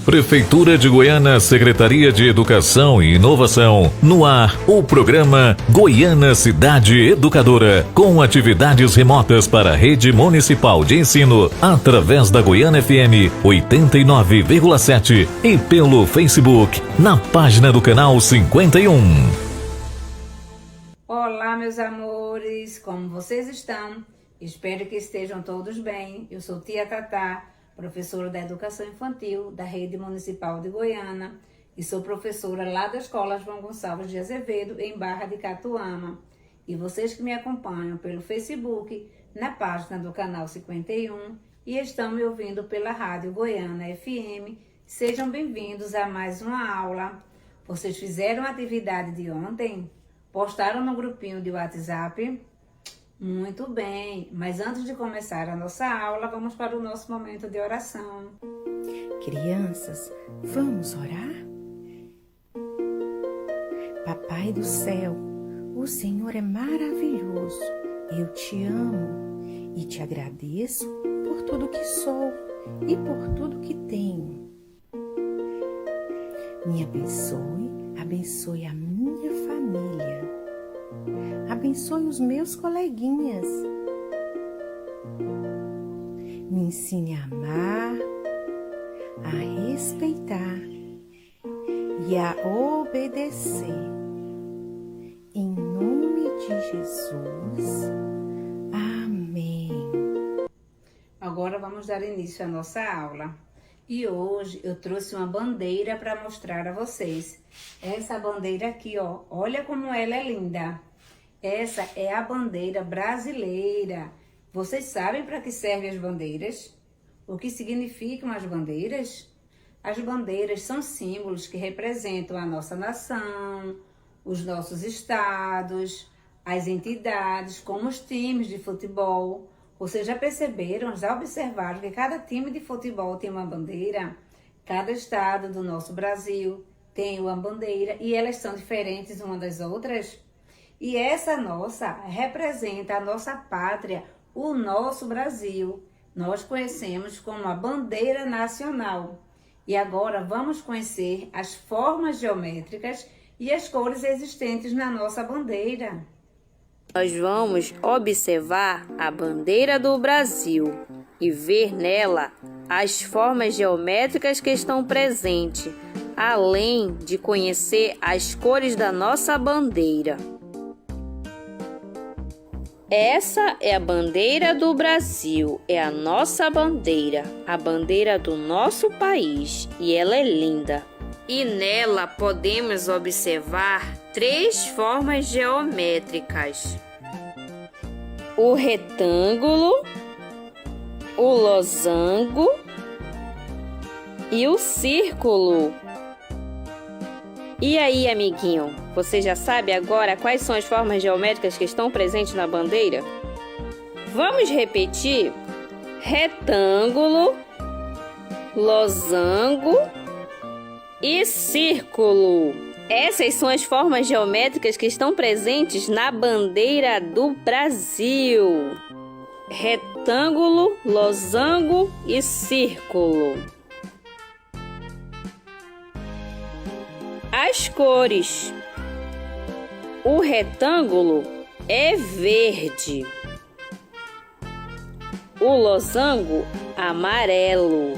Prefeitura de Goiânia, Secretaria de Educação e Inovação. No ar, o programa Goiânia Cidade Educadora, com atividades remotas para a rede municipal de ensino, através da Goiânia FM 89,7 e pelo Facebook, na página do canal 51. Olá, meus amores, como vocês estão? Espero que estejam todos bem. Eu sou Tia Tatá, professora da Educação Infantil da Rede Municipal de Goiânia e sou professora lá da Escola João Gonçalves de Azevedo, em Barra de Catuama. E vocês que me acompanham pelo Facebook, na página do canal 51 e estão me ouvindo pela Rádio Goiânia FM, sejam bem-vindos a mais uma aula. Vocês fizeram a atividade de ontem? Postaram no grupinho de WhatsApp? Muito bem, mas antes de começar a nossa aula, vamos para o nosso momento de oração. Crianças, vamos orar? Papai do céu, o Senhor é maravilhoso. Eu te amo e te agradeço por tudo que sou e por tudo que tenho. Me abençoe a minha família. Abençoe os meus coleguinhas. Me ensine a amar, a respeitar e a obedecer. Em nome de Jesus. Amém. Agora vamos dar início à nossa aula. E hoje eu trouxe uma bandeira para mostrar a vocês. Essa bandeira aqui, ó, olha como ela é linda. Essa é a bandeira brasileira. Vocês sabem para que servem as bandeiras? O que significam as bandeiras? As bandeiras são símbolos que representam a nossa nação, os nossos estados, as entidades, como os times de futebol. Vocês já perceberam, já observaram que cada time de futebol tem uma bandeira? Cada estado do nosso Brasil tem uma bandeira e elas são diferentes umas das outras? E essa nossa representa a nossa pátria, o nosso Brasil. Nós conhecemos como a bandeira nacional. E agora vamos conhecer as formas geométricas e as cores existentes na nossa bandeira. Nós vamos observar a bandeira do Brasil e ver nela as formas geométricas que estão presentes, além de conhecer as cores da nossa bandeira. Essa é a bandeira do Brasil, é a nossa bandeira, a bandeira do nosso país, e ela é linda. E nela podemos observar 3 formas geométricas: o retângulo, o losango e o círculo. E aí, amiguinho, você já sabe agora quais são as formas geométricas que estão presentes na bandeira? Vamos repetir: retângulo, losango e círculo. Essas são as formas geométricas que estão presentes na bandeira do Brasil. Retângulo, losango e círculo. As cores: o retângulo é verde, o losango amarelo,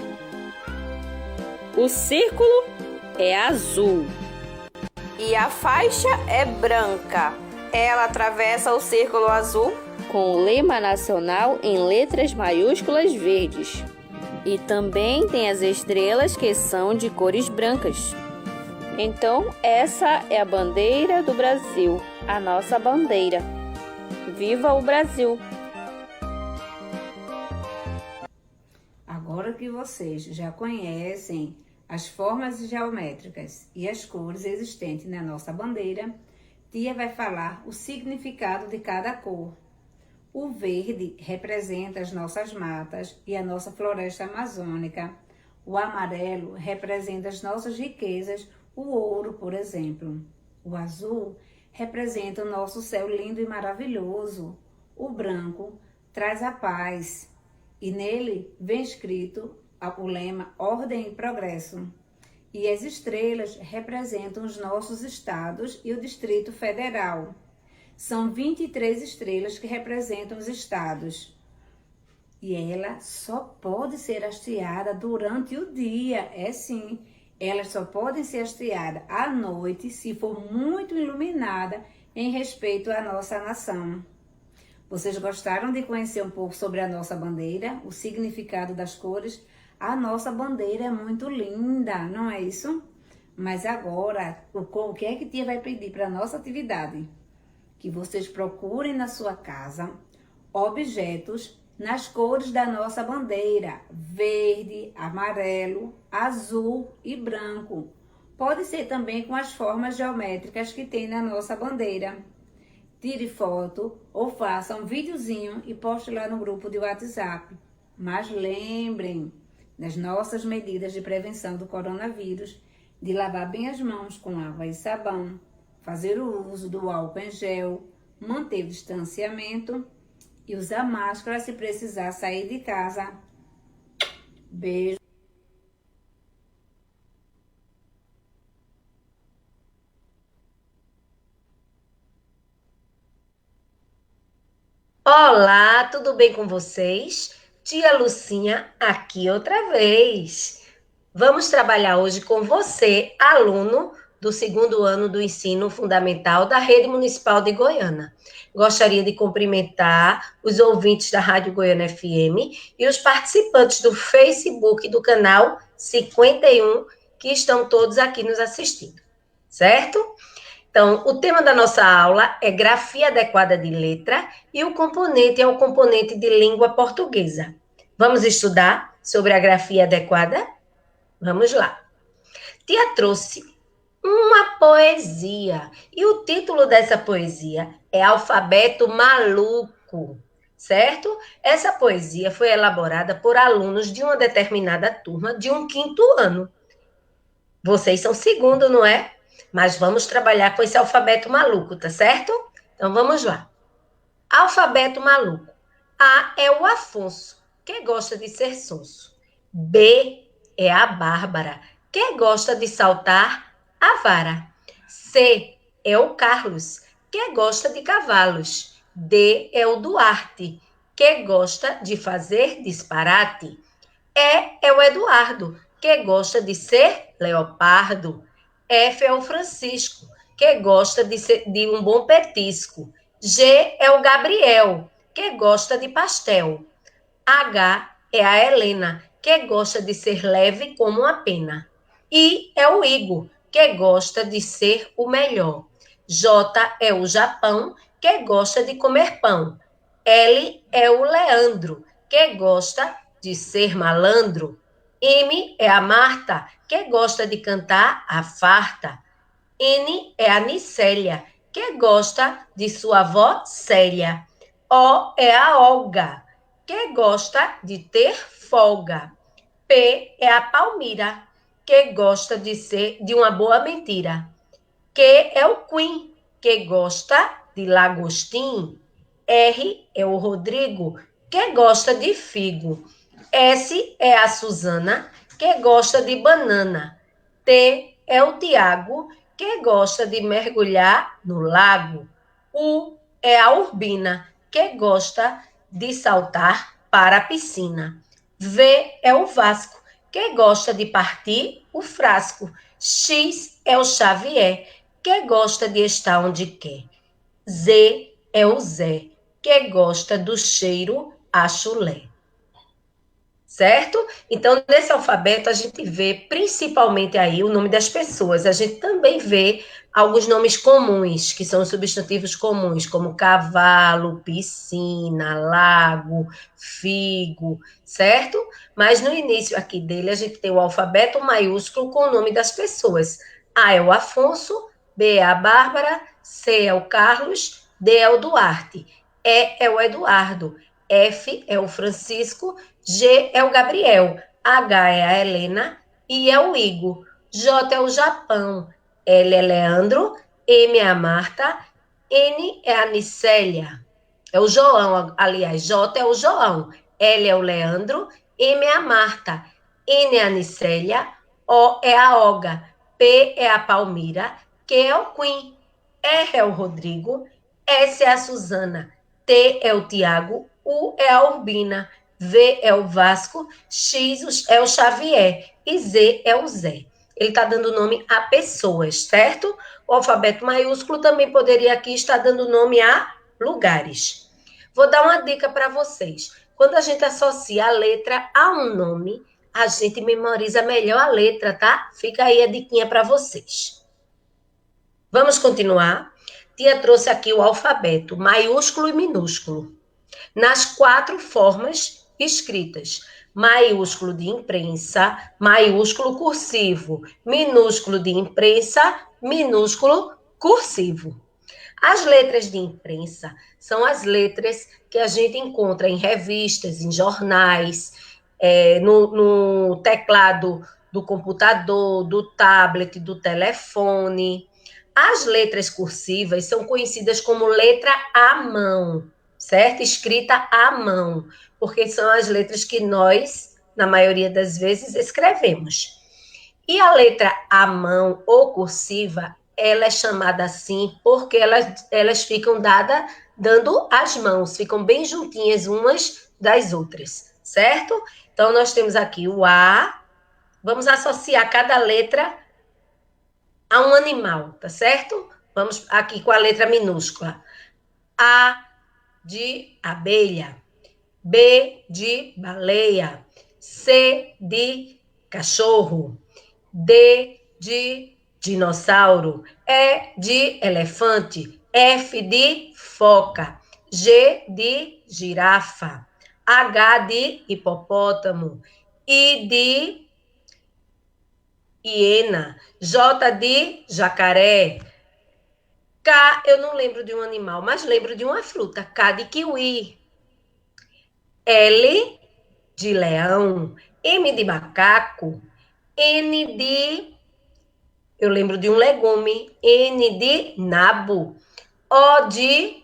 o círculo é azul e a faixa é branca. Ela atravessa o círculo azul com o lema nacional em letras maiúsculas verdes. E também tem as estrelas que são de cores brancas. Então, essa é a bandeira do Brasil, a nossa bandeira. Viva o Brasil! Agora que vocês já conhecem as formas geométricas e as cores existentes na nossa bandeira, Tia vai falar o significado de cada cor. O verde representa as nossas matas e a nossa floresta amazônica. O amarelo representa as nossas riquezas, o ouro, por exemplo. O azul representa o nosso céu lindo e maravilhoso. O branco traz a paz e nele vem escrito o lema Ordem e Progresso. E as estrelas representam os nossos estados e o Distrito Federal. São 23 estrelas que representam os estados. E ela só pode ser hasteada durante o dia. É sim, elas só podem ser hasteadas à noite se for muito iluminada em respeito à nossa nação. Vocês gostaram de conhecer um pouco sobre a nossa bandeira, o significado das cores? A nossa bandeira é muito linda, não é isso? Mas agora, o que é que tia vai pedir para a nossa atividade? Que vocês procurem na sua casa objetos nas cores da nossa bandeira, verde, amarelo, azul e branco. Pode ser também com as formas geométricas que tem na nossa bandeira. Tire foto ou faça um videozinho e poste lá no grupo de WhatsApp. Mas lembrem das nossas medidas de prevenção do coronavírus, de lavar bem as mãos com água e sabão, fazer o uso do álcool em gel, manter o distanciamento e usar máscara se precisar sair de casa. Beijo. Olá, tudo bem com vocês? Tia Lucinha aqui outra vez. Vamos trabalhar hoje com você, aluno do 2º ano do ensino fundamental da Rede Municipal de Goiânia. Gostaria de cumprimentar os ouvintes da Rádio Goiânia FM e os participantes do Facebook do canal 51, que estão todos aqui nos assistindo, certo? Então, o tema da nossa aula é grafia adequada de letra e o componente é o componente de língua portuguesa. Vamos estudar sobre a grafia adequada? Vamos lá. Tia trouxe uma poesia e o título dessa poesia é Alfabeto Maluco, certo? Essa poesia foi elaborada por alunos de uma determinada turma de um 5º ano. Vocês são 2º, não é? Mas vamos trabalhar com esse alfabeto maluco, tá certo? Então, vamos lá. Alfabeto maluco. A é o Afonso, que gosta de ser sonso. B é a Bárbara, que gosta de saltar a vara. C é o Carlos, que gosta de cavalos. D é o Duarte, que gosta de fazer disparate. E é o Eduardo, que gosta de ser leopardo. F é o Francisco, que gosta de um bom petisco. G é o Gabriel, que gosta de pastel. H é a Helena, que gosta de ser leve como uma pena. I é o Igor, que gosta de ser o melhor. J é o Japão, que gosta de comer pão. L é o Leandro, que gosta de ser malandro. M é a Marta, que gosta de cantar a farta. N é a Nicélia, que gosta de sua avó Célia. O é a Olga, que gosta de ter folga. P é a Palmira, que gosta de uma boa mentira. Q é o Queen, que gosta de lagostim. R é o Rodrigo, que gosta de figo. S é a Suzana, que gosta de banana. T é o Tiago, que gosta de mergulhar no lago. U é a Urbina, que gosta de saltar para a piscina. V é o Vasco, que gosta de partir o frasco. X é o Xavier, que gosta de estar onde quer. Z é o Zé, que gosta do cheiro a chulé. Certo? Então, nesse alfabeto, a gente vê principalmente aí o nome das pessoas. A gente também vê alguns nomes comuns, que são substantivos comuns, como cavalo, piscina, lago, figo, certo? Mas no início aqui dele, a gente tem o alfabeto maiúsculo com o nome das pessoas. A é o Afonso, B é a Bárbara, C é o Carlos, D é o Duarte, E é o Eduardo, F é o Francisco, G é o Gabriel, H é a Helena, I é o Igor, J é o Japão, L é Leandro, M é a Marta, N é a Nicélia. É o João, aliás, J é o João, L é o Leandro, M é a Marta, N é a Nicélia, O é a Olga, P é a Palmira, Q é o Queen, R é o Rodrigo, S é a Suzana, T é o Tiago, U é a Urbina, V é o Vasco, X é o Xavier e Z é o Zé. Ele está dando nome a pessoas, certo? O alfabeto maiúsculo também poderia aqui estar dando nome a lugares. Vou dar uma dica para vocês. Quando a gente associa a letra a um nome, a gente memoriza melhor a letra, tá? Fica aí a diquinha para vocês. Vamos continuar? Tia trouxe aqui o alfabeto maiúsculo e minúsculo, nas 4 formas escritas: maiúsculo de imprensa, maiúsculo cursivo, minúsculo de imprensa, minúsculo cursivo. As letras de imprensa são as letras que a gente encontra em revistas, em jornais, no teclado do computador, do tablet, do telefone. As letras cursivas são conhecidas como letra à mão, certo? Escrita à mão, porque são as letras que nós, na maioria das vezes, escrevemos. E a letra à mão ou cursiva, ela é chamada assim porque elas ficam dando as mãos, ficam bem juntinhas umas das outras, certo? Então, nós temos aqui o A, vamos associar cada letra a um animal, tá certo? Vamos aqui com a letra minúscula. A de abelha, B de baleia, C de cachorro, D de dinossauro, E de elefante, F de foca, G de girafa, H de hipopótamo, I de hiena, J de jacaré, K eu não lembro de um animal, mas lembro de uma fruta, K de kiwi, L de leão, M de macaco, N de... eu lembro de um legume, N de nabo, O de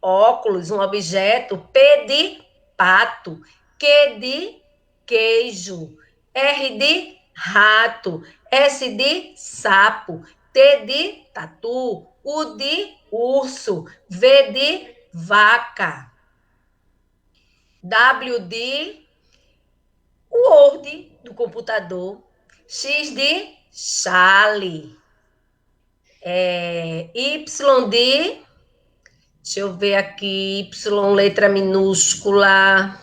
óculos, um objeto, P de pato, Q de queijo, R de rato, S de sapo, T de tatu, U de urso, V de vaca, W de Word do computador, X de chale, Y de, deixa eu ver aqui, Y letra minúscula,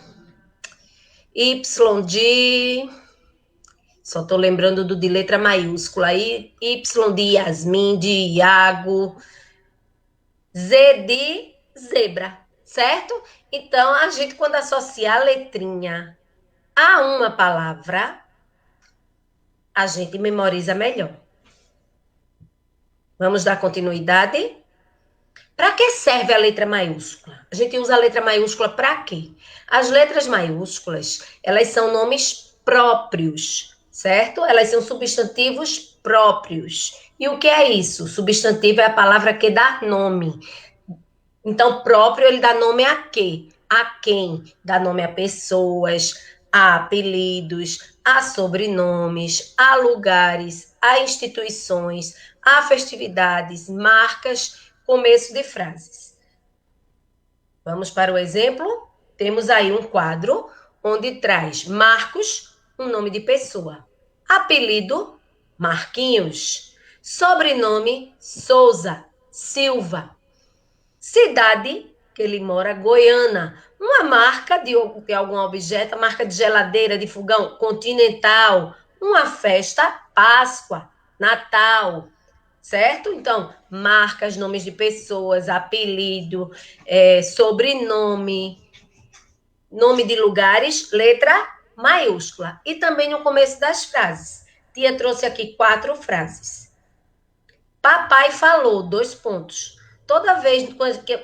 Y de, só estou lembrando do de letra maiúscula, Y de Yasmin, de Iago, Z de zebra, certo? Então, a gente quando associa a letrinha a uma palavra, a gente memoriza melhor. Vamos dar continuidade? Para que serve a letra maiúscula? A gente usa a letra maiúscula para quê? As letras maiúsculas, elas são nomes próprios, certo? Elas são substantivos próprios. E o que é isso? Substantivo é a palavra que dá nome. Então, próprio, ele dá nome a quê? A quem? Dá nome a pessoas, a apelidos, a sobrenomes, a lugares, a instituições, a festividades, marcas, começo de frases. Vamos para o exemplo? Temos aí um quadro onde traz Marcos, um nome de pessoa. Apelido, Marquinhos. Sobrenome, Souza, Silva. Cidade, que ele mora, Goiânia. Uma marca de algum objeto, marca de geladeira, de fogão, Continental. Uma festa, Páscoa, Natal. Certo? Então, marcas, nomes de pessoas, apelido, sobrenome, nome de lugares, letra maiúscula. E também no começo das frases. Tia trouxe aqui 4 frases. Papai falou, 2 pontos. Toda vez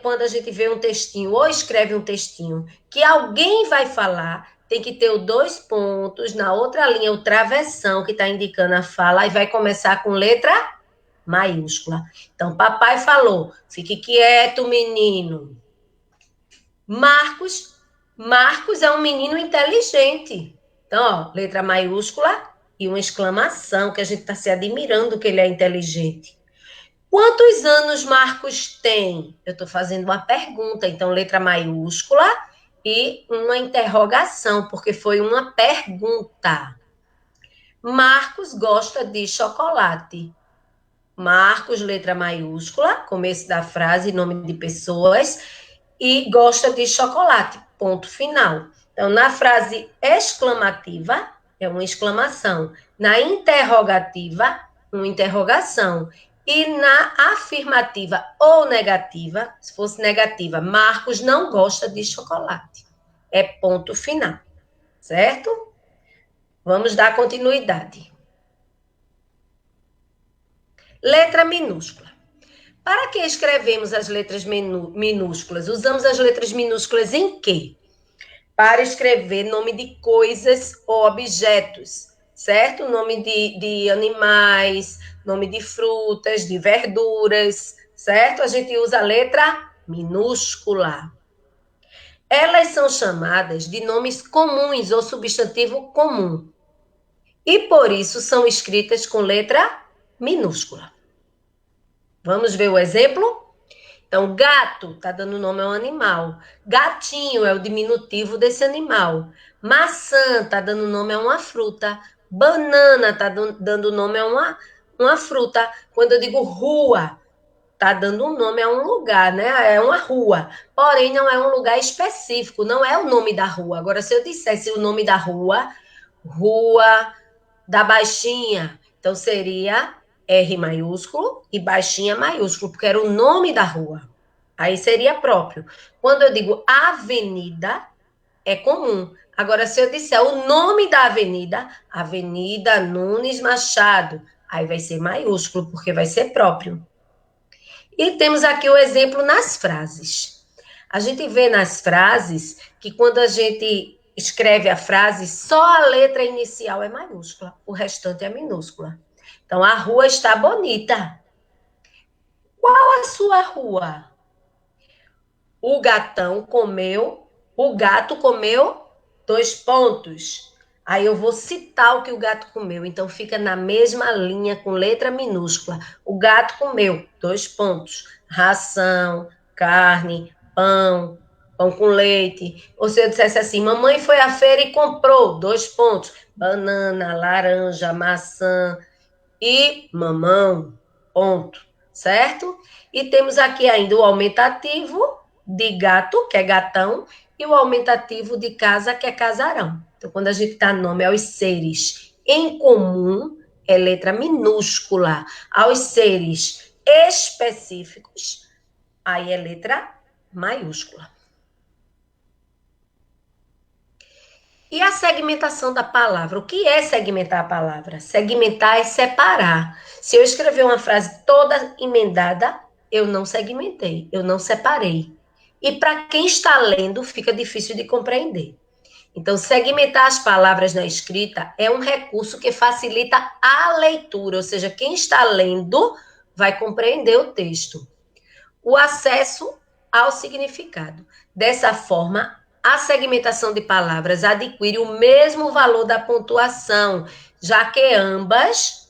quando a gente vê um textinho ou escreve um textinho que alguém vai falar, tem que ter os 2 pontos, na outra linha o travessão que está indicando a fala e vai começar com letra maiúscula. Então, papai falou, fique quieto, menino. Marcos é um menino inteligente. Então, ó, letra maiúscula e uma exclamação, que a gente está se admirando que ele é inteligente. Quantos anos Marcos tem? Eu estou fazendo uma pergunta, então letra maiúscula e uma interrogação, porque foi uma pergunta. Marcos gosta de chocolate. Marcos, letra maiúscula, começo da frase, nome de pessoas, e gosta de chocolate, ponto final. Então, na frase exclamativa, é uma exclamação. Na interrogativa, uma interrogação. E na afirmativa ou negativa, se fosse negativa, Marcos não gosta de chocolate. É ponto final, certo? Vamos dar continuidade. Letra minúscula. Para que escrevemos as letras minúsculas? Usamos as letras minúsculas em quê? Para escrever nome de coisas ou objetos, certo? Nome de animais, nome de frutas, de verduras, certo? A gente usa a letra minúscula. Elas são chamadas de nomes comuns ou substantivo comum. E por isso são escritas com letra minúscula. Vamos ver o exemplo? Então, gato está dando nome a um animal. Gatinho é o diminutivo desse animal. Maçã está dando nome a uma fruta. Banana está dando nome a uma fruta. Quando eu digo rua, está dando um nome a um lugar, né? É uma rua. Porém, não é um lugar específico, não é o nome da rua. Agora, se eu dissesse o nome da rua, Rua da Baixinha, então seria R maiúsculo e baixinha maiúsculo, porque era o nome da rua. Aí seria próprio. Quando eu digo avenida, é comum. Agora, se eu disser o nome da avenida, Avenida Nunes Machado, aí vai ser maiúsculo, porque vai ser próprio. E temos aqui o exemplo nas frases. A gente vê nas frases que quando a gente escreve a frase, só a letra inicial é maiúscula, o restante é minúscula. Então, a rua está bonita. Qual a sua rua? O gato comeu 2 pontos. Aí eu vou citar o que o gato comeu. Então, fica na mesma linha com letra minúscula. O gato comeu 2 pontos. Ração, carne, pão com leite. Ou se eu dissesse assim, mamãe foi à feira e comprou 2 pontos. Banana, laranja, maçã e mamão, ponto, certo? E temos aqui ainda o aumentativo de gato, que é gatão, e o aumentativo de casa, que é casarão. Então, quando a gente dá nome aos seres em comum, é letra minúscula. Aos seres específicos, aí é letra maiúscula. E a segmentação da palavra? O que é segmentar a palavra? Segmentar é separar. Se eu escrever uma frase toda emendada, eu não segmentei, eu não separei. E para quem está lendo, fica difícil de compreender. Então, segmentar as palavras na escrita é um recurso que facilita a leitura, ou seja, quem está lendo vai compreender o texto. O acesso ao significado. Dessa forma, a segmentação de palavras adquire o mesmo valor da pontuação, já que ambas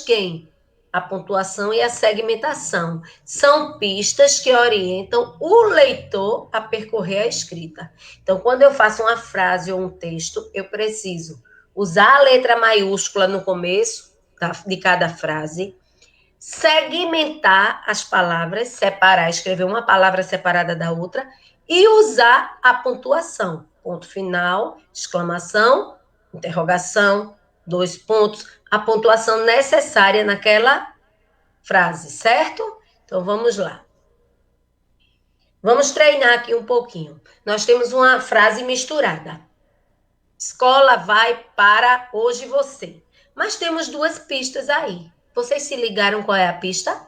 quem? A pontuação e a segmentação são pistas que orientam o leitor a percorrer a escrita. Então, quando eu faço uma frase ou um texto, eu preciso usar a letra maiúscula no começo de cada frase, segmentar as palavras, separar, escrever uma palavra separada da outra e usar a pontuação. Ponto final, exclamação, interrogação, 2 pontos, a pontuação necessária naquela frase, certo? Então, vamos lá. Vamos treinar aqui um pouquinho. Nós temos uma frase misturada. Escola vai para hoje você. Mas temos 2 pistas aí. Vocês se ligaram qual é a pista?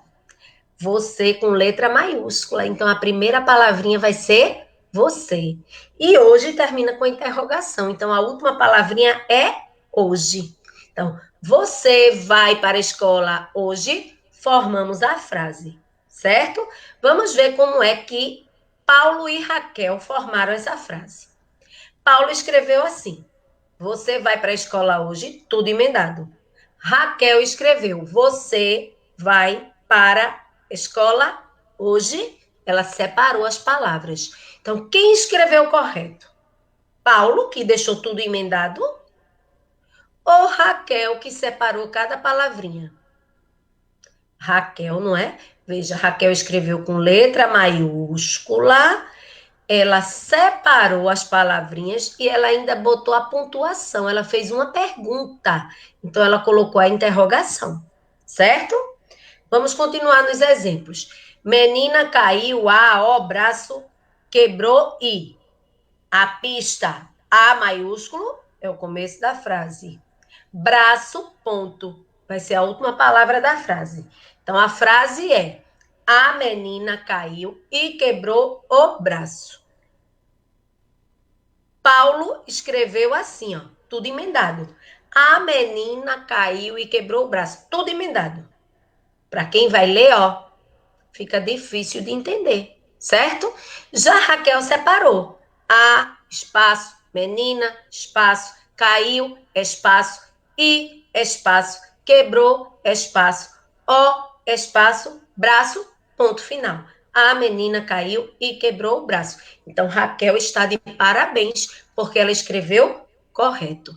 Você com letra maiúscula. Então, a primeira palavrinha vai ser você. E hoje termina com interrogação. Então, a última palavrinha é hoje. Então, você vai para a escola hoje, formamos a frase, certo? Vamos ver como é que Paulo e Raquel formaram essa frase. Paulo escreveu assim: Você vai para a escola hoje, tudo emendado. Raquel escreveu, você vai para a escola hoje. Ela separou as palavras. Então, quem escreveu correto? Paulo, que deixou tudo emendado? Ou Raquel, que separou cada palavrinha? Raquel, não é? Veja, Raquel escreveu com letra maiúscula, ela separou as palavrinhas e ela ainda botou a pontuação, ela fez uma pergunta, então ela colocou a interrogação, certo? Vamos continuar nos exemplos. Menina caiu, braço quebrou e. A pista A maiúsculo é o começo da frase. Braço, ponto, vai ser a última palavra da frase. Então, a frase é: a menina caiu e quebrou o braço. Paulo escreveu assim, ó, tudo emendado. A menina caiu e quebrou o braço. Tudo emendado. Para quem vai ler, ó, fica difícil de entender, certo? Já Raquel separou. A, espaço, menina, espaço, caiu, espaço, e, espaço, quebrou, espaço, o, espaço, braço, ponto final. A menina caiu e quebrou o braço. Então, Raquel está de parabéns, porque ela escreveu correto.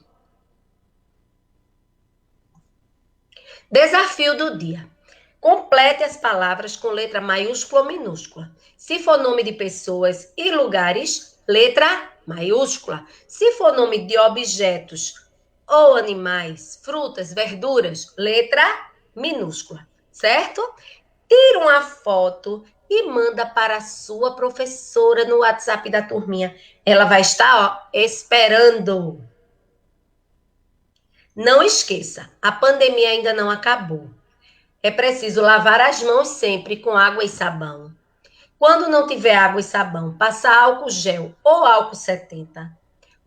Desafio do dia. Complete as palavras com letra maiúscula ou minúscula. Se for nome de pessoas e lugares, letra maiúscula. Se for nome de objetos ou animais, frutas, verduras, letra minúscula, certo? Tira uma foto e manda para a sua professora no WhatsApp da turminha. Ela vai estar, esperando. Não esqueça, a pandemia ainda não acabou. É preciso lavar as mãos sempre com água e sabão. Quando não tiver água e sabão, passar álcool gel ou álcool 70.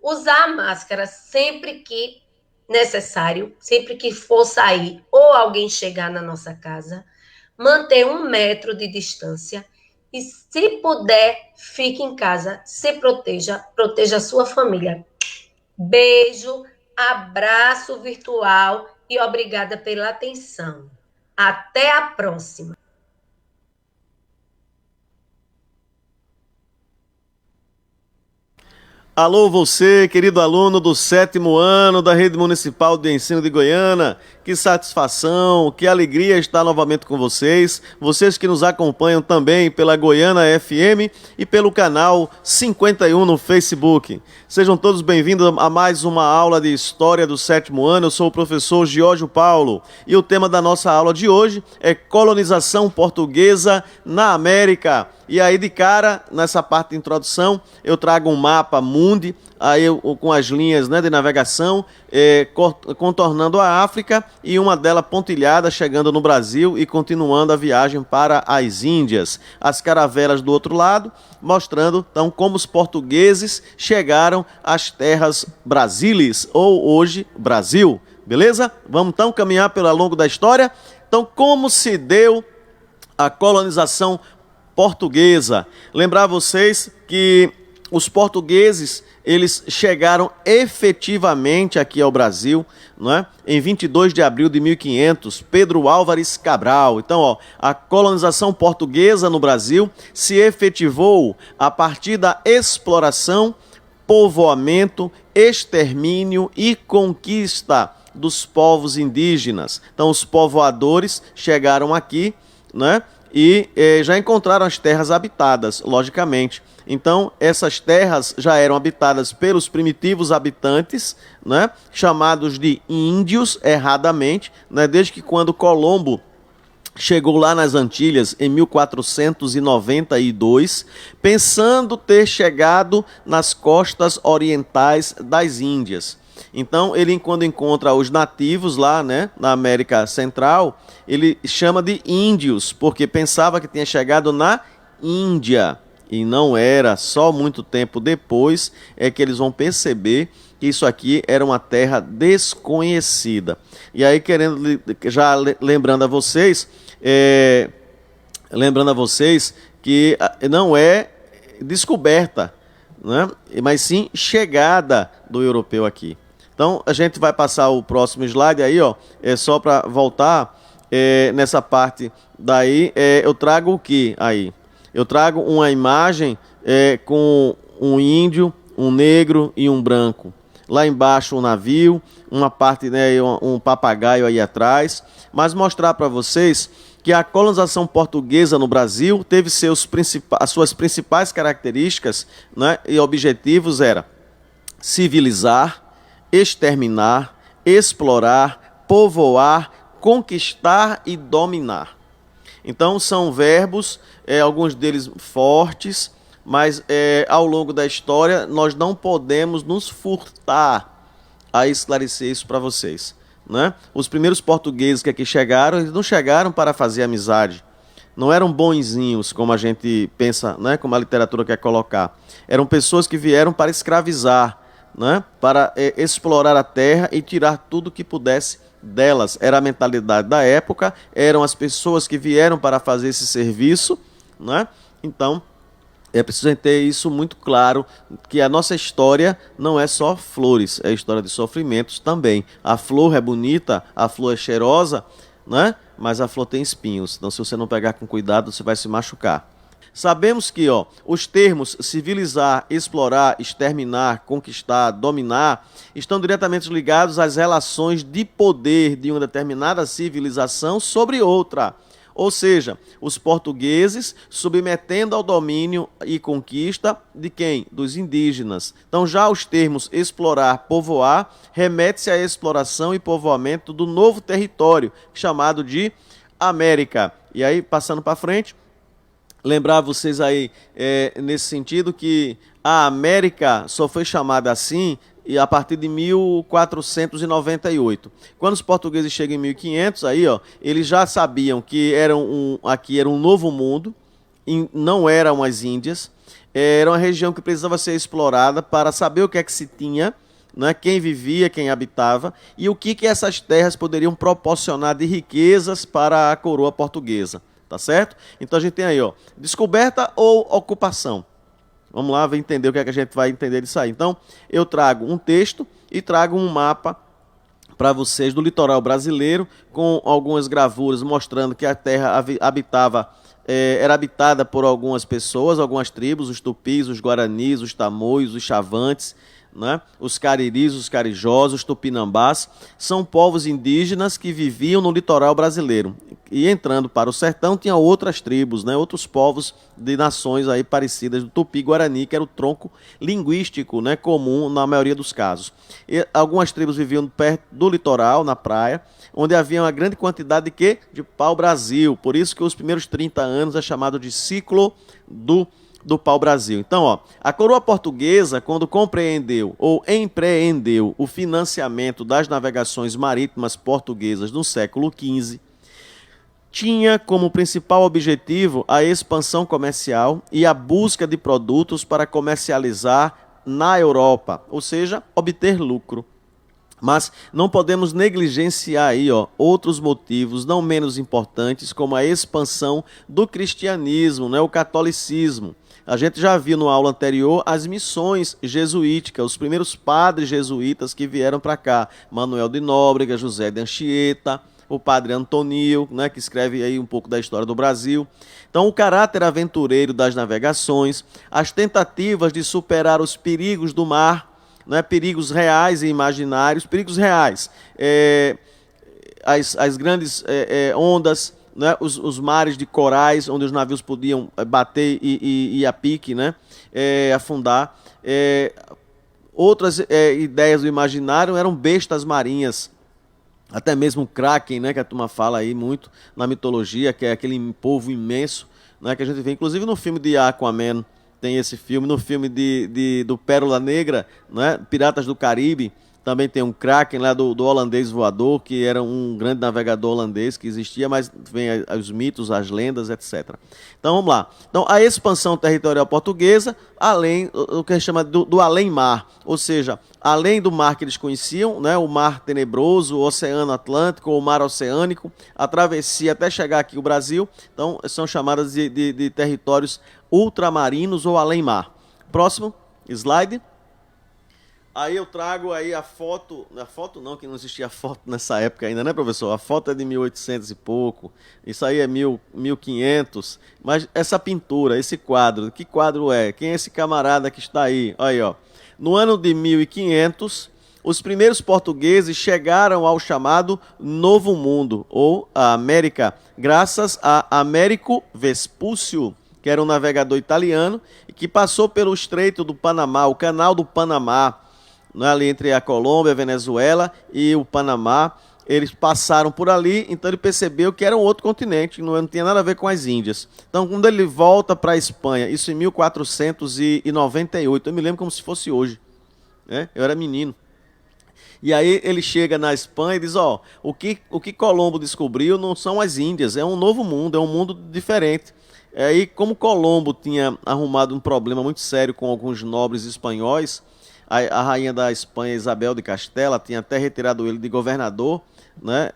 Usar a máscara sempre que necessário, sempre que for sair ou alguém chegar na nossa casa. Manter 1 metro de distância e, se puder, fique em casa, se proteja, proteja a sua família. Beijo, abraço virtual e obrigada pela atenção. Até a próxima. Alô você, querido aluno do 7º ano da Rede Municipal de Ensino de Goiânia. Que satisfação, que alegria estar novamente com vocês. Vocês que nos acompanham também pela Goiânia FM e pelo canal 51 no Facebook. Sejam todos bem-vindos a mais uma aula de História do 7º ano. Eu sou o professor Giorgio Paulo e o tema da nossa aula de hoje é colonização portuguesa na América. E aí, de cara, nessa parte de introdução, eu trago um mapa mundi, aí com as linhas, né, de navegação, contornando a África e uma dela pontilhada, chegando no Brasil e continuando a viagem para as Índias. As caravelas do outro lado, mostrando então como os portugueses chegaram às terras brasileiras, ou hoje Brasil. Beleza? Vamos então caminhar pelo longo da história. Então, como se deu a colonização portuguesa? Lembrar vocês que os portugueses, eles chegaram efetivamente aqui ao Brasil, não é? Em 22 de abril de 1500, Pedro Álvares Cabral. Então, ó, a colonização portuguesa no Brasil se efetivou a partir da exploração, povoamento, extermínio e conquista dos povos indígenas. Então, os povoadores chegaram aqui, né? E já encontraram as terras habitadas, logicamente. Então, essas terras já eram habitadas pelos primitivos habitantes, né, chamados de índios, erradamente, né, desde que quando Colombo chegou lá nas Antilhas em 1492, pensando ter chegado nas costas orientais das Índias. Então, ele, quando encontra os nativos lá, né, na América Central, ele chama de índios, porque pensava que tinha chegado na Índia. E não era, só muito tempo depois é que eles vão perceber que isso aqui era uma terra desconhecida. E aí, já lembrando a vocês que não é descoberta, né, mas sim chegada do europeu aqui. Então, a gente vai passar o próximo slide aí, ó, só para voltar nessa parte daí, eu trago o que aí? Eu trago uma imagem com um índio, um negro e um branco. Lá embaixo um navio, uma parte, né, um papagaio aí atrás, mas mostrar para vocês que a colonização portuguesa no Brasil teve as suas principais características, né, e objetivos era civilizar, exterminar, explorar, povoar, conquistar e dominar. Então são verbos, alguns deles fortes, mas ao longo da história nós não podemos nos furtar a esclarecer isso para vocês, né? Os primeiros portugueses que aqui chegaram, eles não chegaram para fazer amizade, não eram bonzinhos como a gente pensa, né? Como a literatura quer colocar. Eram pessoas que vieram para escravizar, né? Para explorar a terra e tirar tudo que pudesse delas. Era a mentalidade da época, eram as pessoas que vieram para fazer esse serviço, né? Então é preciso ter isso muito claro, que a nossa história não é só flores, é história de sofrimentos também. A flor é bonita, a flor é cheirosa, né? Mas a flor tem espinhos, então se você não pegar com cuidado, você vai se machucar. Sabemos que os termos civilizar, explorar, exterminar, conquistar, dominar, estão diretamente ligados às relações de poder de uma determinada civilização sobre outra. Ou seja, os portugueses submetendo ao domínio e conquista de quem? Dos indígenas. Então já os termos explorar, povoar, remete-se à exploração e povoamento do novo território, chamado de América. E aí, passando para frente, lembrar vocês aí, nesse sentido, que a América só foi chamada assim a partir de 1498. Quando os portugueses chegam em 1500, aí, eles já sabiam que aqui era um novo mundo, não eram as Índias, era uma região que precisava ser explorada para saber o que é que se tinha, né, quem vivia, quem habitava, e o que essas terras poderiam proporcionar de riquezas para a coroa portuguesa. Tá certo? Então a gente tem aí, descoberta ou ocupação. Vamos lá, ver entender o que é que a gente vai entender disso aí. Então, eu trago um texto e trago um mapa para vocês do litoral brasileiro, com algumas gravuras mostrando que a terra era habitada por algumas pessoas, algumas tribos, os tupis, os guaranis, os tamoios, os chavantes, né? Os cariris, os carijós, os tupinambás, são povos indígenas que viviam no litoral brasileiro. E entrando para o sertão tinha outras tribos, né? Outros povos de nações aí parecidas do tupi-guarani, que era o tronco linguístico, né? Comum na maioria dos casos. E algumas tribos viviam perto do litoral, na praia, onde havia uma grande quantidade de quê? De pau-brasil. Por isso que os primeiros 30 anos é chamado de ciclo do pau-brasil. Então, a coroa portuguesa, quando compreendeu ou empreendeu o financiamento das navegações marítimas portuguesas no século XV, tinha como principal objetivo a expansão comercial e a busca de produtos para comercializar na Europa, ou seja, obter lucro. Mas não podemos negligenciar aí, outros motivos não menos importantes, como a expansão do cristianismo, né, o catolicismo. A gente já viu na aula anterior as missões jesuíticas, os primeiros padres jesuítas que vieram para cá. Manuel de Nóbrega, José de Anchieta, o padre Antonio, né, que escreve aí um pouco da história do Brasil. Então, o caráter aventureiro das navegações, as tentativas de superar os perigos do mar, né, perigos reais e imaginários, perigos reais, as grandes ondas, né, os mares de corais, onde os navios podiam bater e a pique, né, afundar. Outras ideias do imaginário eram bestas marinhas, até mesmo o Kraken, né, que a turma fala aí muito na mitologia, que é aquele povo imenso, né, que a gente vê, inclusive no filme de Aquaman, tem esse filme, no filme do Pérola Negra, né, Piratas do Caribe, também tem um Kraken lá do holandês voador, que era um grande navegador holandês que existia, mas vem os mitos, as lendas, etc. Então vamos lá. Então a expansão territorial portuguesa, além o que a gente chama do além-mar, ou seja, além do mar que eles conheciam, né, o mar tenebroso, o Oceano Atlântico, o mar oceânico, a travessia até chegar aqui o Brasil, então são chamadas de territórios ultramarinos ou além-mar. Próximo slide. Aí eu trago aí a foto não, que não existia foto nessa época ainda, né, professor? A foto é de 1800 e pouco, isso aí é 1500, mas essa pintura, esse quadro, que quadro é? Quem é esse camarada que está aí? Aí, ó. No ano de 1500, os primeiros portugueses chegaram ao chamado Novo Mundo, ou a América, graças a Américo Vespúcio, que era um navegador italiano, e que passou pelo Estreito do Panamá, o Canal do Panamá, né, ali entre a Colômbia, a Venezuela e o Panamá. Eles passaram por ali, então ele percebeu que era um outro continente, não tinha nada a ver com as Índias. Então, quando ele volta para a Espanha, isso em 1498, eu me lembro como se fosse hoje, né? Eu era menino. E aí ele chega na Espanha e diz, ó, o que Colombo descobriu não são as Índias, é um novo mundo, é um mundo diferente. Aí, como Colombo tinha arrumado um problema muito sério com alguns nobres espanhóis, a rainha da Espanha, Isabel de Castela, tinha até retirado ele de governador, né,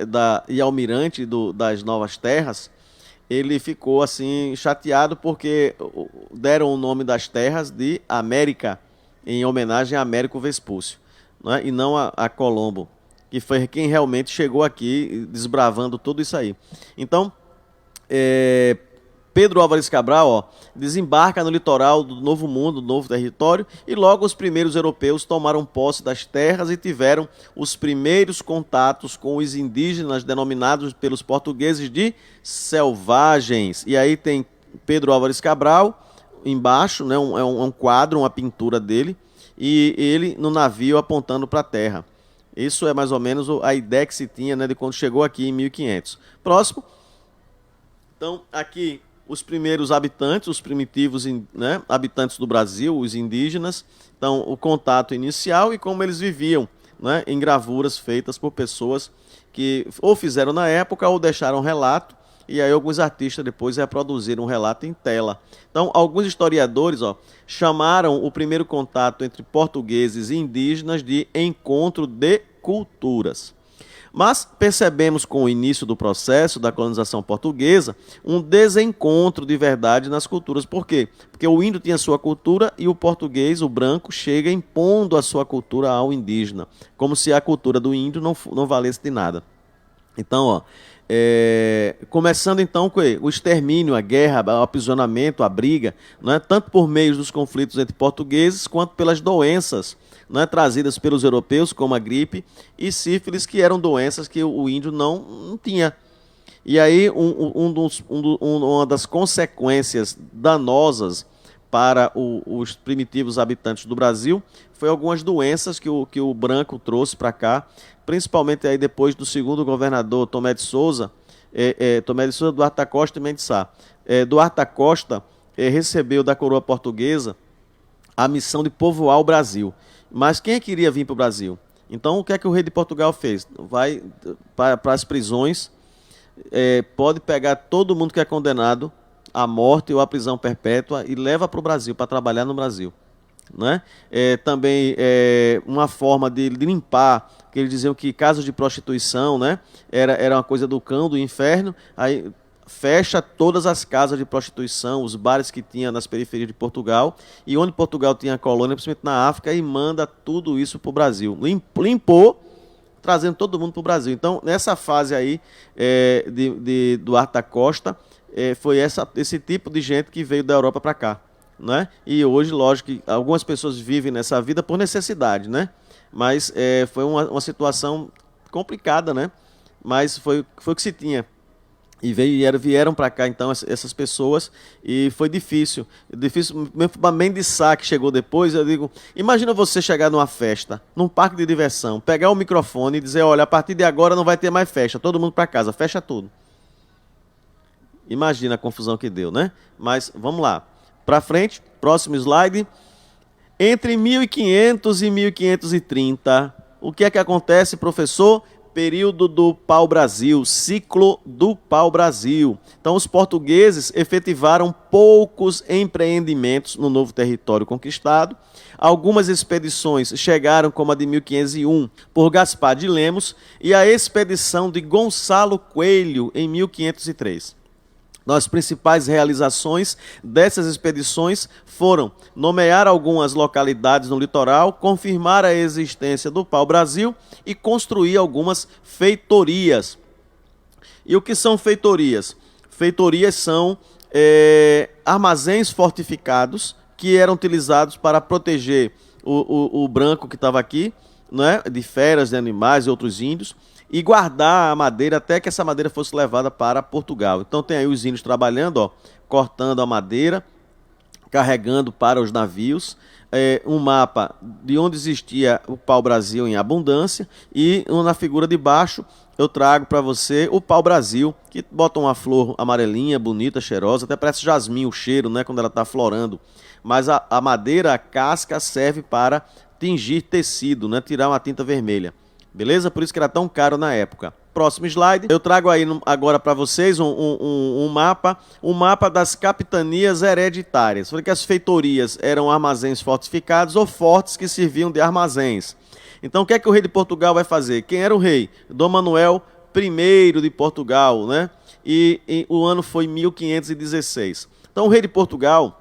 e almirante das Novas Terras. Ele ficou assim chateado porque deram o nome das terras de América, em homenagem a Américo Vespúcio, né, e não a Colombo, que foi quem realmente chegou aqui desbravando tudo isso aí. Então, Pedro Álvares Cabral, ó, desembarca no litoral do Novo Mundo, do novo território, e logo os primeiros europeus tomaram posse das terras e tiveram os primeiros contatos com os indígenas denominados pelos portugueses de selvagens. E aí tem Pedro Álvares Cabral embaixo, né, um quadro, uma pintura dele, e ele no navio apontando para a terra. Isso é mais ou menos a ideia que se tinha, né, de quando chegou aqui em 1500. Próximo. Então, aqui os primeiros habitantes, os primitivos, né, habitantes do Brasil, os indígenas. Então, o contato inicial e como eles viviam, né, em gravuras feitas por pessoas que ou fizeram na época ou deixaram relato, e aí alguns artistas depois reproduziram um relato em tela. Então, alguns historiadores, ó, chamaram o primeiro contato entre portugueses e indígenas de encontro de culturas. Mas percebemos com o início do processo da colonização portuguesa um desencontro de verdade nas culturas. Por quê? Porque o índio tinha sua cultura e o português, o branco, chega impondo a sua cultura ao indígena, como se a cultura do índio não valesse de nada. Então, ó, começando então com o extermínio, a guerra, o aprisionamento, a briga, né, tanto por meio dos conflitos entre portugueses quanto pelas doenças, né, trazidas pelos europeus, como a gripe e sífilis, que eram doenças que o índio não tinha. E aí uma das consequências danosas para os primitivos habitantes do Brasil foi algumas doenças que o branco trouxe para cá, principalmente aí depois do segundo governador Tomé de Souza, Duarte da Costa e Mendes Sá. Duarte da Costa recebeu da coroa portuguesa a missão de povoar o Brasil. Mas quem queria vir para o Brasil? Então, o que é que o rei de Portugal fez? Vai para as prisões, pode pegar todo mundo que é condenado à morte ou à prisão perpétua e leva para o Brasil, para trabalhar no Brasil. Né? Também uma forma de limpar, que eles diziam que casos de prostituição, né, era uma coisa do cão, do inferno. Aí fecha todas as casas de prostituição, os bares que tinha nas periferias de Portugal, e onde Portugal tinha colônia, principalmente na África, e manda tudo isso para o Brasil. Limpou, trazendo todo mundo para o Brasil. Então, nessa fase aí de Duarte da Costa, foi esse tipo de gente que veio da Europa para cá. Né? E hoje, lógico que algumas pessoas vivem nessa vida por necessidade, né? Mas foi uma situação complicada, né? Mas foi o que se tinha. E vieram para cá, então, essas pessoas, e foi difícil. Difícil mesmo para Mendes Sá, que chegou depois. Eu digo, imagina você chegar numa festa, num parque de diversão, pegar o microfone e dizer, olha, a partir de agora não vai ter mais festa, todo mundo para casa, fecha tudo. Imagina a confusão que deu, né? Mas vamos lá. Para frente, próximo slide. Entre 1500 e 1530, o que é que acontece, professor? Período do pau-brasil, ciclo do pau-brasil. Então, os portugueses efetivaram poucos empreendimentos no novo território conquistado. Algumas expedições chegaram, como a de 1501, por Gaspar de Lemos, e a expedição de Gonçalo Coelho, em 1503. As principais realizações dessas expedições foram nomear algumas localidades no litoral, confirmar a existência do pau-brasil e construir algumas feitorias. E o que são feitorias? Feitorias são armazéns fortificados que eram utilizados para proteger o branco que estava aqui, né, de feras, de animais e outros índios, e guardar a madeira até que essa madeira fosse levada para Portugal. Então tem aí os índios trabalhando, ó, cortando a madeira, carregando para os navios, um mapa de onde existia o pau-brasil em abundância, e na figura de baixo eu trago para você o pau-brasil, que bota uma flor amarelinha, bonita, cheirosa, até parece jasmim o cheiro, né, quando ela está florando. Mas a madeira, a casca, serve para tingir tecido, né, tirar uma tinta vermelha. Beleza? Por isso que era tão caro na época. Próximo slide. Eu trago aí agora para vocês um mapa das capitanias hereditárias. Falei que as feitorias eram armazéns fortificados ou fortes que serviam de armazéns. Então o que é que o rei de Portugal vai fazer? Quem era o rei? Dom Manuel I de Portugal, né? E o ano foi 1516. Então o rei de Portugal,